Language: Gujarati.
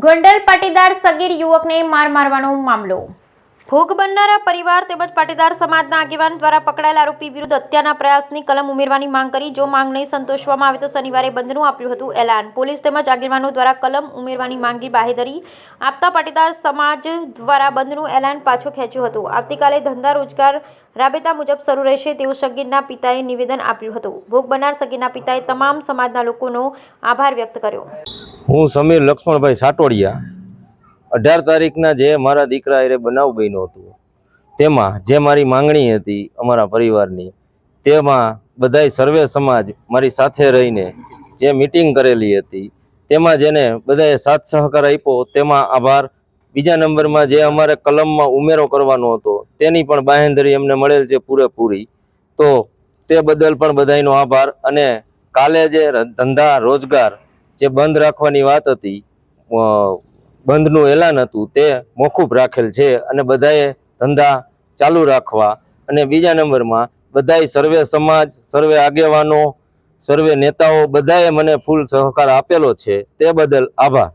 ગોંડલ પાટીદાર સગીર યુવકને માર મારવાનો મામલો। ભોગ બનનારા પરિવાર તેમજ પાટીદાર સમાજના આગેવાન દ્વારા પકડાયેલ આરોપી વિરુદ્ધ હત્યાના પ્રયાસની કલમ ઉમેરવાની માંગ કરી। જો માંગ નહીં સંતોષવામાં આવે તો શનિવારે બંધનું આપ્યું હતું એલાન। પોલીસ તેમજ આગેવાનો દ્વારા કલમ ઉમેરવાની માંગની બાહેધરી આપતા પાટીદાર સમાજ દ્વારા બંધનું એલાન પાછું ખેંચ્યું હતું। આવતીકાલે ધંધા રોજગાર રાબેતા મુજબ શરૂ રહેશે તેવું સગીરના પિતાએ નિવેદન આપ્યું હતું। ભોગ બનનાર સગીરના પિતાએ તમામ સમાજના લોકોનો આભાર વ્યક્ત કર્યો। હું સમીર લક્ષ્મણભાઈ સાટોડિયા 18 તારીખના જે મારા દીકરા એ બનાવ બન્યો હતો તેમાં જે મારી માંગણી હતી અમારા પરિવારની, તેમાં બધાય સર્વે સમાજ મારી સાથે રહીને જે મીટિંગ કરેલી હતી તેમાં જેને બધાએ સાથ સહકાર આપ્યો તેમાં આભાર। બીજા નંબરમાં જે અમારે કલમમાં ઉમેરો કરવાનો હતો તેની પણ બાંહેધરી અમને મળેલ છે પૂરેપૂરી, તો તે બદલ પણ બધાયનો આભાર। અને કાલે જે ધંધા રોજગાર જે બંધ રાખવાની વાત હતી, બંધનું એલાન હતું, તે મોકૂફ રાખેલ છે અને બધાએ ધંધા ચાલુ રાખવા। અને બીજા નંબરમાં બધાય સર્વે સમાજ, સર્વે આગેવાનો, સર્વે નેતાઓ બધાએ મને ફૂલ સહકાર આપેલો છે, તે બદલ આભાર।